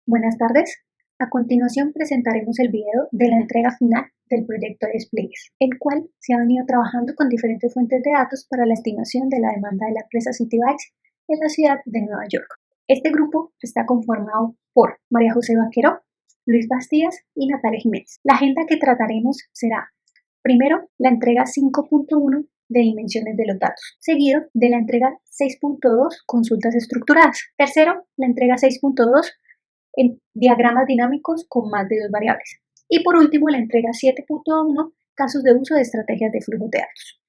Buenas tardes. A continuación presentaremos el video de la entrega final del proyecto de despliegues, el cual se ha venido trabajando con diferentes fuentes de datos para la estimación de la demanda de la empresa Citybikes en la ciudad de Nueva York. Este grupo está conformado por María José Vaquero, Luis Bastías y Natalia Jiménez. La agenda que trataremos será, primero, la entrega 5.1 de dimensiones de los datos, seguido de la entrega 6.2 consultas estructuradas. Tercero, la entrega 6.2 en diagramas dinámicos con más de 2 variables. Y por último, la entrega 7.1, casos de uso de estrategias de flujo de datos.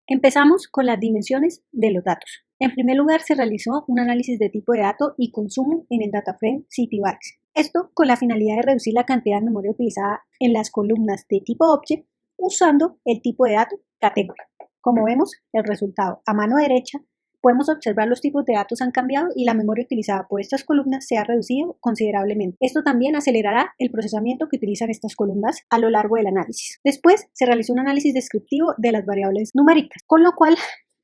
Empezamos con las dimensiones de los datos. En primer lugar, se realizó un análisis de tipo de dato y consumo en el DataFrame Citybikes. Esto con la finalidad de reducir la cantidad de memoria utilizada en las columnas de tipo Object usando el tipo de dato Category. Como vemos, el resultado a mano derecha, podemos observar los tipos de datos han cambiado y la memoria utilizada por estas columnas se ha reducido considerablemente. Esto también acelerará el procesamiento que utilizan estas columnas a lo largo del análisis. Después se realizó un análisis descriptivo de las variables numéricas, con lo cual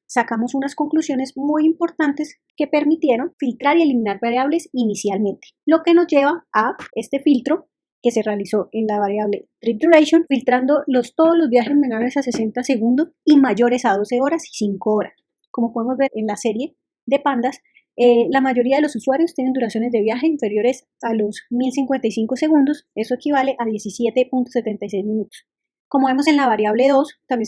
sacamos unas conclusiones muy importantes que permitieron filtrar y eliminar variables inicialmente, lo que nos lleva a este filtro que se realizó en la variable Trip Duration, filtrando todos los viajes menores a 60 segundos y mayores a 12 horas y 5 horas. Como podemos ver en la serie de pandas, la mayoría de los usuarios tienen duraciones de viaje inferiores a los 1055 segundos, eso equivale a 17.76 minutos. Como vemos en la variable 2, también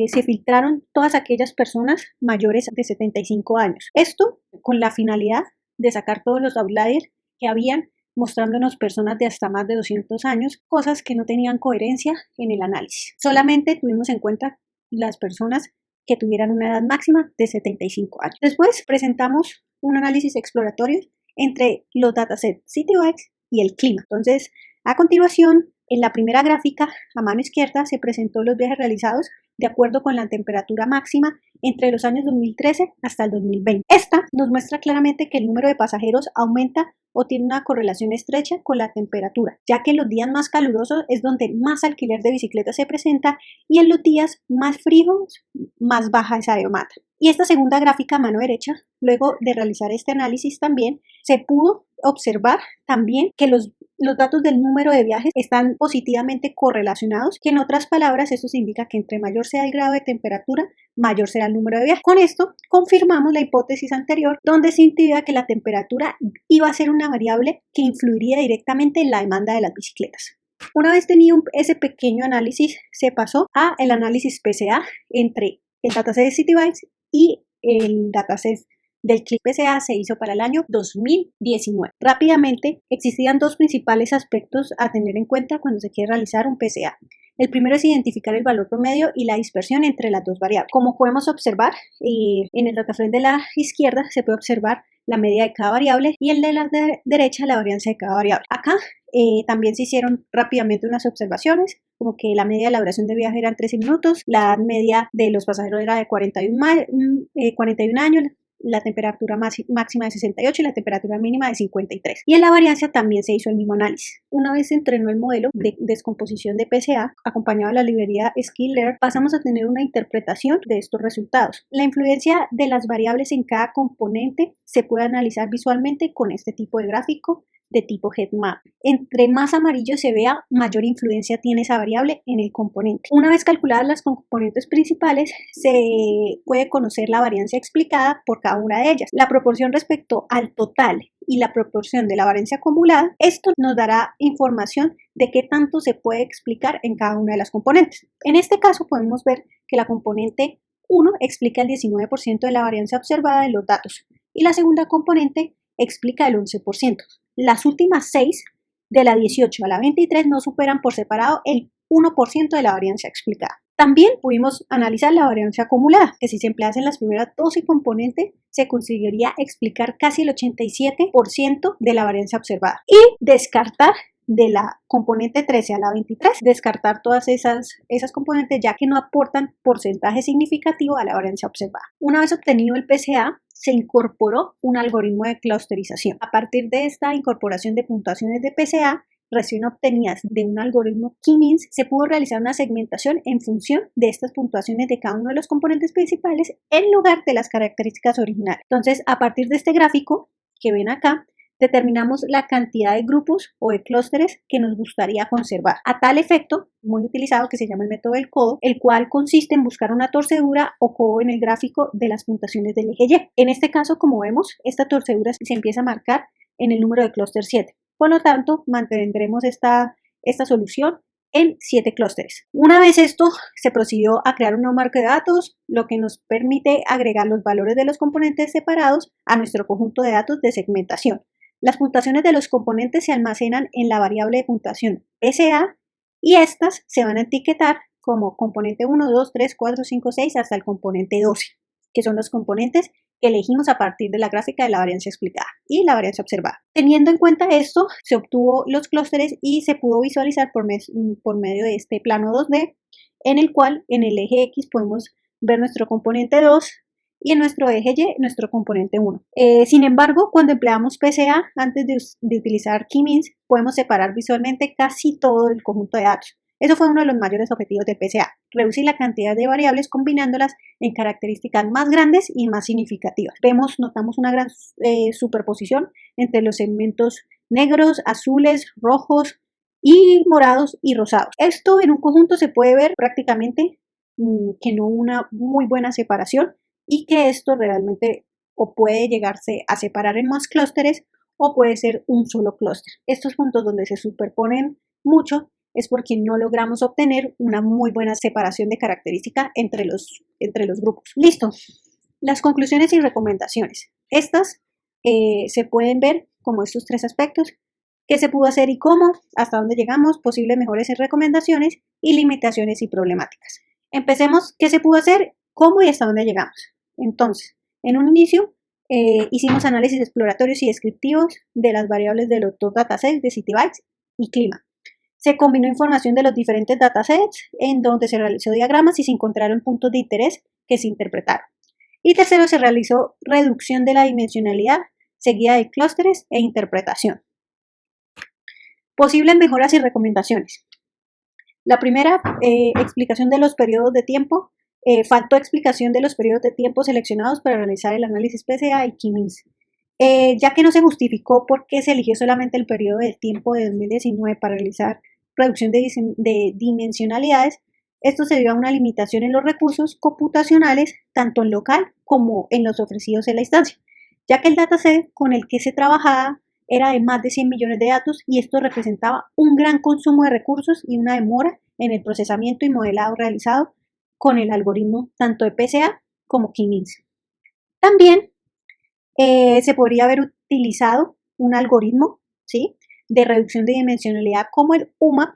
se filtraron todas aquellas personas mayores de 75 años. Esto con la finalidad de sacar todos los outliers que habían, mostrándonos personas de hasta más de 200 años, cosas que no tenían coherencia en el análisis. Solamente tuvimos en cuenta las personas que tuvieran una edad máxima de 75 años. Después presentamos un análisis exploratorio entre los datasets Citybikes y el clima. Entonces, a continuación, en la primera gráfica, a mano izquierda, se presentó los viajes realizados de acuerdo con la temperatura máxima entre los años 2013 hasta el 2020. Esta nos muestra claramente que el número de pasajeros aumenta o tiene una correlación estrecha con la temperatura, ya que en los días más calurosos es donde más alquiler de bicicletas se presenta y en los días más fríos más baja esa demanda. Y esta segunda gráfica a mano derecha, luego de realizar este análisis también, se pudo observar también que los datos del número de viajes están positivamente correlacionados, que en otras palabras eso significa que entre mayor sea el grado de temperatura, mayor será el número de viajes. Con esto confirmamos la hipótesis anterior, donde se intuía que la temperatura iba a ser una variable que influiría directamente en la demanda de las bicicletas. Una vez tenido ese pequeño análisis, se pasó a el análisis PCA entre el dataset de Citybikes y el dataset del clip PCA se hizo para el año 2019. Rápidamente, existían dos principales aspectos a tener en cuenta cuando se quiere realizar un PCA. El primero es identificar el valor promedio y la dispersión entre las dos variables. Como podemos observar, en el dataframe de la izquierda se puede observar la media de cada variable y el de la derecha la varianza de cada variable. Acá también se hicieron rápidamente unas observaciones, como que la media de la duración de viaje eran 13 minutos, la media de los pasajeros era de 41 años, la temperatura máxima de 68 y la temperatura mínima de 53. Y en la varianza también se hizo el mismo análisis. Una vez se entrenó el modelo de descomposición de PCA, acompañado de la librería Sklearn, pasamos a tener una interpretación de estos resultados. La influencia de las variables en cada componente se puede analizar visualmente con este tipo de gráfico de tipo heatmap. Entre más amarillo se vea, mayor influencia tiene esa variable en el componente. Una vez calculadas las componentes principales, se puede conocer la varianza explicada por cada una de ellas. La proporción respecto al total y la proporción de la varianza acumulada, esto nos dará información de qué tanto se puede explicar en cada una de las componentes. En este caso podemos ver que la componente 1 explica el 19% de la varianza observada de los datos y la segunda componente explica el 11%. Las últimas 6, de la 18 a la 23, no superan por separado el 1% de la varianza explicada. También pudimos analizar la varianza acumulada, que si se empleasen las primeras 12 componentes, se conseguiría explicar casi el 87% de la varianza observada. Y descartar de la componente 13 a la 23, descartar todas esas componentes ya que no aportan porcentaje significativo a la varianza observada. Una vez obtenido el PCA, se incorporó un algoritmo de clusterización. A partir de esta incorporación de puntuaciones de PCA, recién obtenidas de un algoritmo K-means, se pudo realizar una segmentación en función de estas puntuaciones de cada uno de los componentes principales en lugar de las características originales. Entonces, a partir de este gráfico que ven acá, determinamos la cantidad de grupos o de clústeres que nos gustaría conservar. A tal efecto, muy utilizado, que se llama el método del codo, el cual consiste en buscar una torcedura o codo en el gráfico de las puntuaciones del eje Y. En este caso, como vemos, esta torcedura se empieza a marcar en el número de clúster 7. Por lo tanto, mantendremos esta solución en 7 clústeres. Una vez esto, se procedió a crear un nuevo marco de datos, lo que nos permite agregar los valores de los componentes separados a nuestro conjunto de datos de segmentación. Las puntuaciones de los componentes se almacenan en la variable de puntuación PSA y estas se van a etiquetar como componente 1, 2, 3, 4, 5, 6 hasta el componente 12, que son los componentes que elegimos a partir de la gráfica de la varianza explicada y la varianza observada. Teniendo en cuenta esto, se obtuvo los clústeres y se pudo visualizar por medio de este plano 2D, en el cual en el eje X podemos ver nuestro componente 2 y en nuestro eje Y nuestro componente 1. Sin embargo, cuando empleamos PCA antes de utilizar K-means, podemos separar visualmente casi todo el conjunto de datos. Eso fue uno de los mayores objetivos del PCA, reducir la cantidad de variables combinándolas en características más grandes y más significativas. Notamos una gran superposición entre los segmentos negros, azules, rojos y morados y rosados. Esto en un conjunto se puede ver prácticamente que no una muy buena separación y que esto realmente o puede llegarse a separar en más clústeres o puede ser un solo clúster. Estos puntos donde se superponen mucho es porque no logramos obtener una muy buena separación de característica entre los grupos. Listo. Las conclusiones y recomendaciones. Estas se pueden ver como estos 3 aspectos: qué se pudo hacer y cómo, hasta dónde llegamos, posibles mejores y recomendaciones y limitaciones y problemáticas. Empecemos, qué se pudo hacer, cómo y hasta dónde llegamos. Entonces, en un inicio hicimos análisis exploratorios y descriptivos de las variables de los dos datasets de Citibytes y clima. Se combinó información de los diferentes datasets en donde se realizó diagramas y se encontraron puntos de interés que se interpretaron. Y tercero, se realizó reducción de la dimensionalidad seguida de clústeres e interpretación. Posibles mejoras y recomendaciones. La primera, explicación de los periodos de tiempo. Faltó explicación de los periodos de tiempo seleccionados para realizar el análisis PCA y K-means. Ya que no se justificó por qué se eligió solamente el periodo de tiempo de 2019 para realizar reducción de dimensionalidades, esto se dio a una limitación en los recursos computacionales, tanto en local como en los ofrecidos en la instancia, ya que el dataset con el que se trabajaba era de más de 100 millones de datos y esto representaba un gran consumo de recursos y una demora en el procesamiento y modelado realizado con el algoritmo tanto de PCA como K-means. También se podría haber utilizado un algoritmo, ¿sí?, de reducción de dimensionalidad como el UMAP,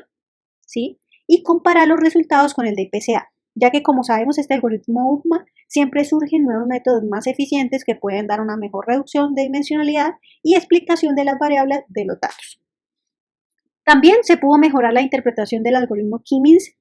¿sí?, y comparar los resultados con el de PCA, ya que como sabemos este algoritmo UMAP siempre surgen nuevos métodos más eficientes que pueden dar una mejor reducción de dimensionalidad y explicación de las variables de los datos. También se pudo mejorar la interpretación del algoritmo K-means,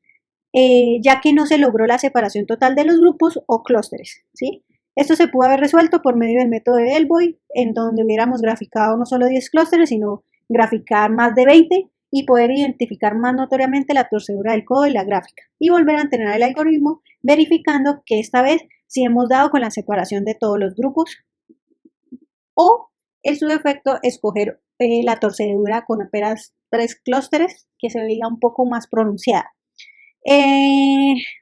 ya que no se logró la separación total de los grupos o clústeres, ¿sí? Esto se pudo haber resuelto por medio del método de Delboy, en donde hubiéramos graficado no solo 10 clústeres, sino graficar más de 20 y poder identificar más notoriamente la torcedura del codo y la gráfica, y volver a entrenar el algoritmo verificando que esta vez sí hemos dado con la separación de todos los grupos, o en su defecto escoger la torcedura con apenas 3 clústeres que se veía un poco más pronunciada.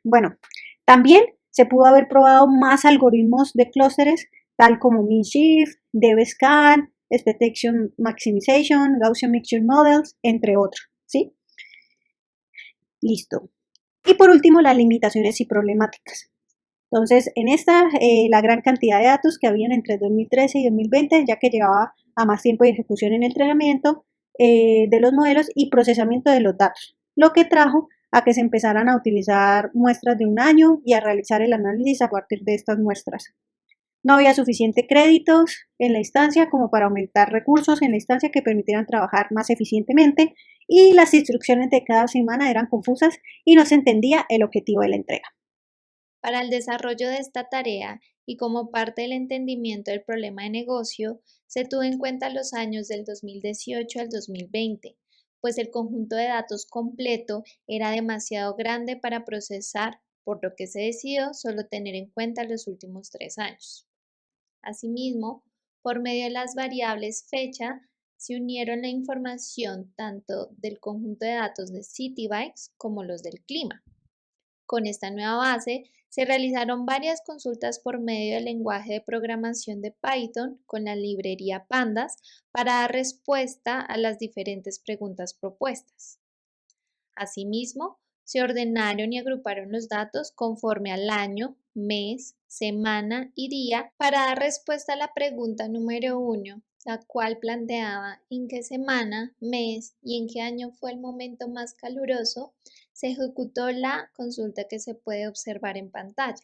Bueno, también se pudo haber probado más algoritmos de clústeres, tal como MinShift, DevScan, Expectation Maximization, Gaussian Mixture Models, entre otros, ¿sí? Listo. Y por último, las limitaciones y problemáticas. Entonces, en esta, la gran cantidad de datos que habían entre 2013 y 2020, ya que llevaba a más tiempo de ejecución en el entrenamiento de los modelos y procesamiento de los datos, lo que trajo a que se empezaran a utilizar muestras de un año y a realizar el análisis a partir de estas muestras. No había suficiente créditos en la instancia como para aumentar recursos en la instancia que permitieran trabajar más eficientemente y las instrucciones de cada semana eran confusas y no se entendía el objetivo de la entrega. Para el desarrollo de esta tarea y como parte del entendimiento del problema de negocio, se tuvo en cuenta los años del 2018 al 2020, pues el conjunto de datos completo era demasiado grande para procesar, por lo que se decidió solo tener en cuenta los últimos 3 años. Asimismo, por medio de las variables fecha, se unieron la información tanto del conjunto de datos de Citybikes como los del clima. Con esta nueva base, se realizaron varias consultas por medio del lenguaje de programación de Python con la librería Pandas para dar respuesta a las diferentes preguntas propuestas. Asimismo, se ordenaron y agruparon los datos conforme al año, mes, semana y día para dar respuesta a la pregunta número 1, la cual planteaba en qué semana, mes y en qué año fue el momento más caluroso. Se ejecutó la consulta que se puede observar en pantalla.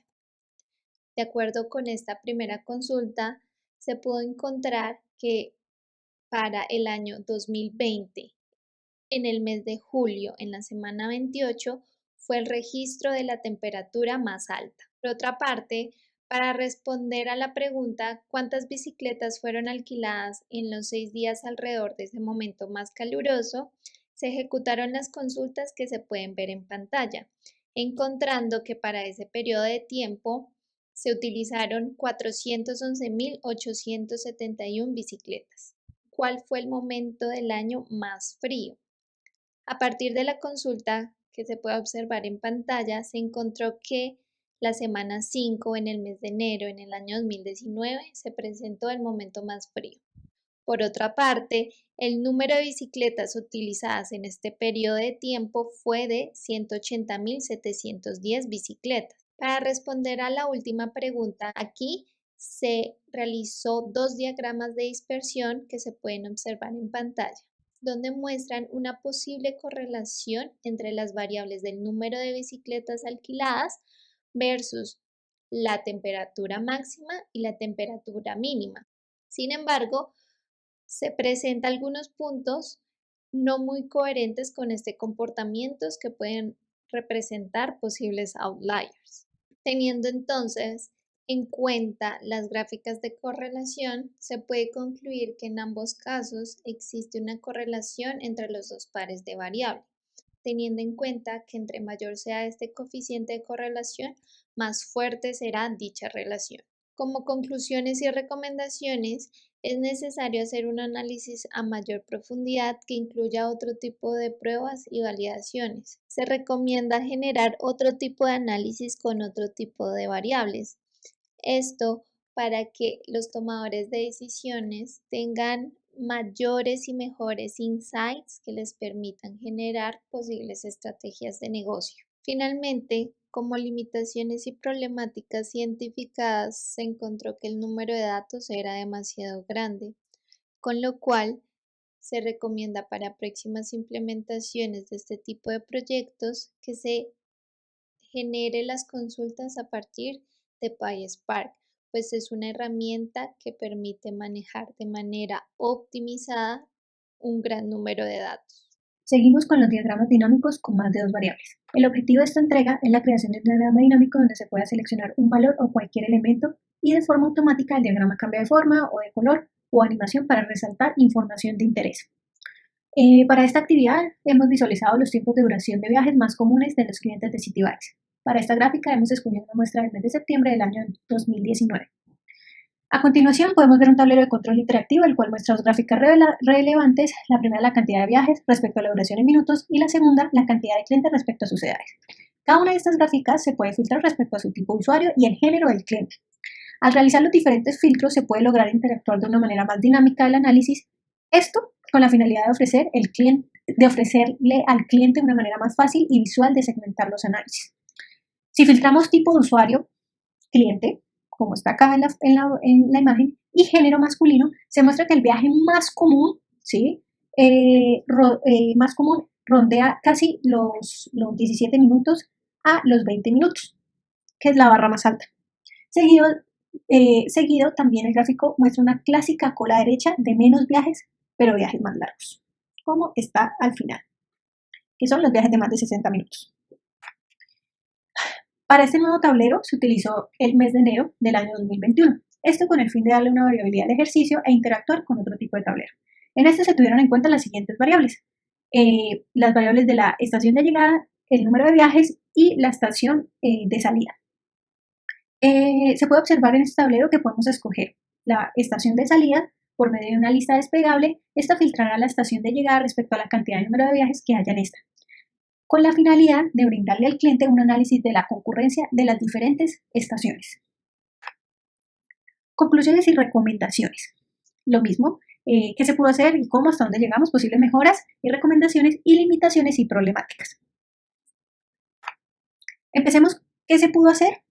De acuerdo con esta primera consulta, se pudo encontrar que para el año 2020, en el mes de julio, en la semana 28, fue el registro de la temperatura más alta. Por otra parte, para responder a la pregunta cuántas bicicletas fueron alquiladas en los 6 días alrededor de ese momento más caluroso, se ejecutaron las consultas que se pueden ver en pantalla, encontrando que para ese periodo de tiempo se utilizaron 411.871 bicicletas. ¿Cuál fue el momento del año más frío? A partir de la consulta que se puede observar en pantalla, se encontró que la semana 5, en el mes de enero, en el año 2019, se presentó el momento más frío. Por otra parte, el número de bicicletas utilizadas en este periodo de tiempo fue de 180.710 bicicletas. Para responder a la última pregunta, aquí se realizó 2 diagramas de dispersión que se pueden observar en pantalla, donde muestran una posible correlación entre las variables del número de bicicletas alquiladas versus la temperatura máxima y la temperatura mínima. Sin embargo, se presentan algunos puntos no muy coherentes con este comportamiento que pueden representar posibles outliers. Teniendo entonces en cuenta las gráficas de correlación, se puede concluir que en ambos casos existe una correlación entre los dos pares de variables, teniendo en cuenta que entre mayor sea este coeficiente de correlación, más fuerte será dicha relación. Como conclusiones y recomendaciones, es necesario hacer un análisis a mayor profundidad que incluya otro tipo de pruebas y validaciones. Se recomienda generar otro tipo de análisis con otro tipo de variables. Esto para que los tomadores de decisiones tengan mayores y mejores insights que les permitan generar posibles estrategias de negocio. Finalmente, como limitaciones y problemáticas identificadas, se encontró que el número de datos era demasiado grande, con lo cual se recomienda para próximas implementaciones de este tipo de proyectos que se genere las consultas a partir de PySpark, pues es una herramienta que permite manejar de manera optimizada un gran número de datos. Seguimos con los diagramas dinámicos con más de 2 variables. El objetivo de esta entrega es la creación de un diagrama dinámico donde se pueda seleccionar un valor o cualquier elemento y de forma automática el diagrama cambia de forma o de color o animación para resaltar información de interés. Para esta actividad hemos visualizado los tiempos de duración de viajes más comunes de los clientes de Citybikes. Para esta gráfica hemos escogido una muestra del mes de septiembre del año 2019. A continuación podemos ver un tablero de control interactivo, el cual muestra 2 gráficas relevantes. La primera, la cantidad de viajes respecto a la duración en minutos, y la segunda, la cantidad de clientes respecto a sus edades. Cada una de estas gráficas se puede filtrar respecto a su tipo de usuario y el género del cliente. Al realizar los diferentes filtros se puede lograr interactuar de una manera más dinámica el análisis, esto con la finalidad de ofrecerle al cliente una manera más fácil y visual de segmentar los análisis. Si filtramos tipo de usuario, cliente, como está acá en la imagen, y género masculino, se muestra que el viaje más común, ¿sí? Más común rondea casi los 17 minutos a los 20 minutos, que es la barra más alta. Seguido también el gráfico muestra una clásica cola derecha de menos viajes, pero viajes más largos, como está al final, que son los viajes de más de 60 minutos. Para este nuevo tablero se utilizó el mes de enero del año 2021, esto con el fin de darle una variabilidad al ejercicio e interactuar con otro tipo de tablero. En este se tuvieron en cuenta las siguientes variables: las variables de la estación de llegada, el número de viajes y la estación de salida. Se puede observar en este tablero que podemos escoger la estación de salida Por medio de una lista desplegable, esta filtrará la estación de llegada respecto a la cantidad de número de viajes que haya en esta, con la finalidad de brindarle al cliente un análisis de la concurrencia de las diferentes estaciones. Conclusiones y recomendaciones. Lo mismo, qué se pudo hacer y cómo, hasta dónde llegamos, posibles mejoras y recomendaciones y limitaciones y problemáticas. Empecemos, ¿qué se pudo hacer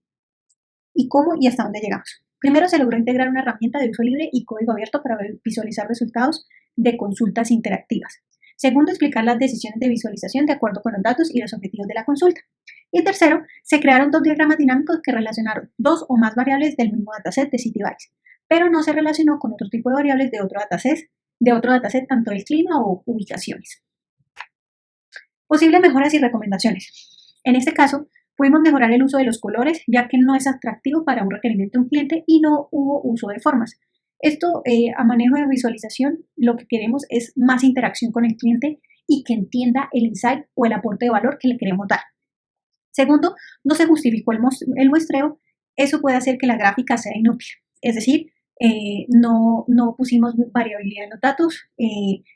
y cómo y hasta dónde llegamos? Primero, se logró integrar una herramienta de uso libre y código abierto para visualizar resultados de consultas interactivas. Segundo, explicar las decisiones de visualización de acuerdo con los datos y los objetivos de la consulta. Y tercero, se crearon dos diagramas dinámicos que relacionaron dos o más variables del mismo dataset de Citywise, pero no se relacionó con otro tipo de variables de otro dataset, tanto el clima o ubicaciones. Posibles mejoras y recomendaciones. En este caso, pudimos mejorar el uso de los colores, ya que no es atractivo para un requerimiento de un cliente y no hubo uso de formas. Esto, a manejo de visualización, lo que queremos es más interacción con el cliente y que entienda el insight o el aporte de valor que le queremos dar. Segundo, no se justificó el muestreo. Eso puede hacer que la gráfica sea inútil. Es decir, no pusimos variabilidad en los datos.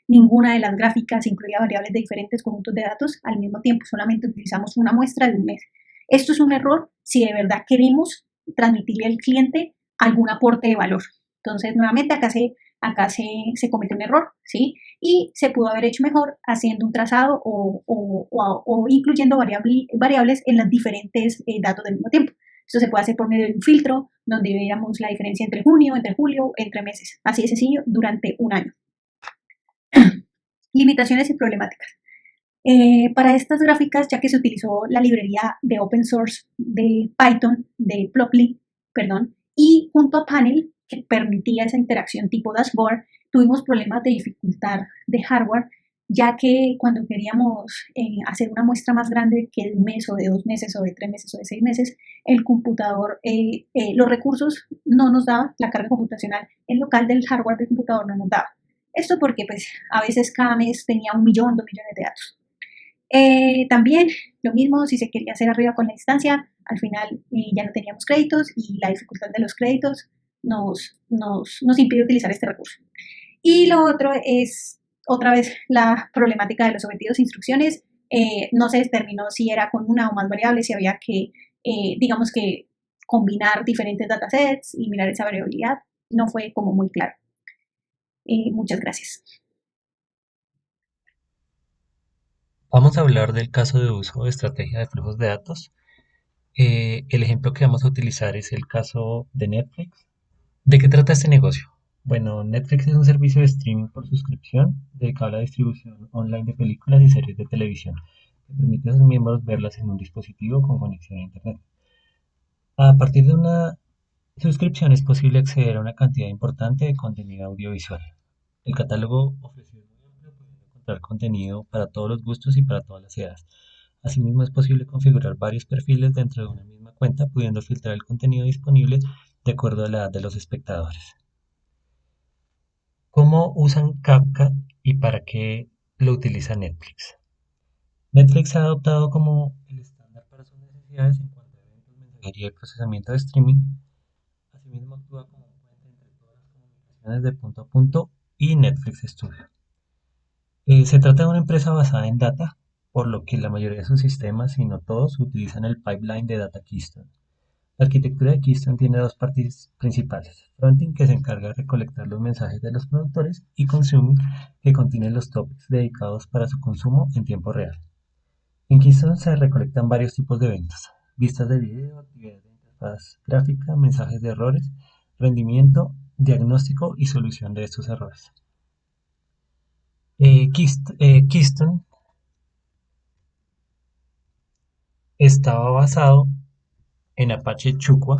Ninguna de las gráficas incluía variables de diferentes conjuntos de datos al mismo tiempo. Solamente utilizamos una muestra de un mes. Esto es un error si de verdad queremos transmitirle al cliente algún aporte de valor. Entonces, nuevamente, acá se comete un error, ¿sí? Y se pudo haber hecho mejor haciendo un trazado o incluyendo variables en los diferentes datos del mismo tiempo. Esto se puede hacer por medio de un filtro, donde veamos la diferencia entre junio, entre julio, entre meses. Así de sencillo, durante un año. Limitaciones y problemáticas. Para estas gráficas, ya que se utilizó la librería de open source de Python, de Plotly, y junto a Panel, que permitía esa interacción tipo dashboard, tuvimos problemas de dificultad de hardware, ya que cuando queríamos hacer una muestra más grande que de un mes o de 2 meses o de 3 meses o de 6 meses, el computador, los recursos no nos daba, la carga computacional en local del hardware del computador no nos daba. Esto porque pues a veces cada mes tenía 1 millón, 2 millones de datos. También lo mismo si se quería hacer arriba con la instancia, al final ya no teníamos créditos y la dificultad de los créditos nos impide utilizar este recurso. Y lo otro es otra vez la problemática de los objetivos e instrucciones. No se determinó si era con una o más variables, si había que, digamos que, combinar diferentes datasets y mirar esa variabilidad. No fue como muy claro. Muchas gracias. Vamos a hablar del caso de uso de estrategia de flujos de datos. El ejemplo que vamos a utilizar es el caso de Netflix. ¿De qué trata este negocio? Bueno, Netflix es un servicio de streaming por suscripción dedicado a la distribución online de películas y series de televisión, que permite a sus miembros verlas en un dispositivo con conexión a Internet. A partir de una suscripción es posible acceder a una cantidad importante de contenido audiovisual. El catálogo ofrece muy amplio, pudiendo encontrar contenido para todos los gustos y para todas las edades. Asimismo, es posible configurar varios perfiles dentro de una misma cuenta, pudiendo filtrar el contenido disponible de acuerdo a la edad de los espectadores. ¿Cómo usan Kafka y para qué lo utiliza Netflix? Netflix ha adoptado como el estándar para sus necesidades en cuanto a eventos, mensajería y procesamiento de streaming. Asimismo, actúa como un puente entre todas las comunicaciones de punto a punto y Netflix Studio. Se trata de una empresa basada en data, por lo que la mayoría de sus sistemas, si no todos, utilizan el pipeline de Data Keystone. La arquitectura de Keystone tiene dos partes principales: Fronting, que se encarga de recolectar los mensajes de los productores, y Consuming, que contiene los topics dedicados para su consumo en tiempo real. En Keystone se recolectan varios tipos de eventos: vistas de video, actividades de interfaz gráfica, mensajes de errores, rendimiento, diagnóstico y solución de estos errores. Keystone estaba basado en Apache Chukwa.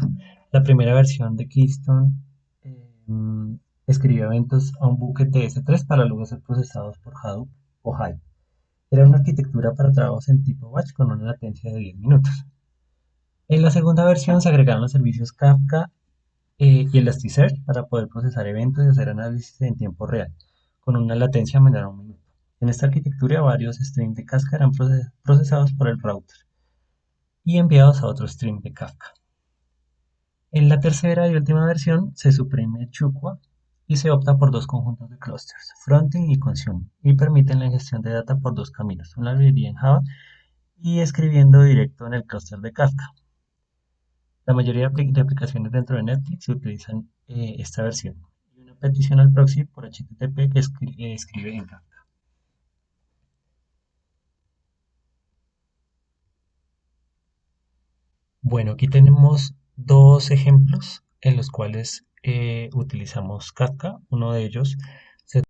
La primera versión de Keystone escribía eventos a un bucket de S3 para luego ser procesados por Hadoop o Hive. Era una arquitectura para trabajos en tipo batch con una latencia de 10 minutos. En la segunda versión se agregaron los servicios Kafka y Elasticsearch para poder procesar eventos y hacer análisis en tiempo real, con una latencia menor a 1 minuto. En esta arquitectura, varios streams de Kafka eran procesados por el router y enviados a otro stream de Kafka. En la tercera y última versión se suprime Chukwa y se opta por dos conjuntos de clusters, fronting y consuming, y permiten la gestión de data por dos caminos, una librería en Java y escribiendo directo en el clúster de Kafka. La mayoría de aplicaciones dentro de Netflix utilizan esta versión y una petición al proxy por HTTP que escribe en Kafka. Bueno, aquí tenemos dos ejemplos en los cuales utilizamos Kafka. Uno de ellos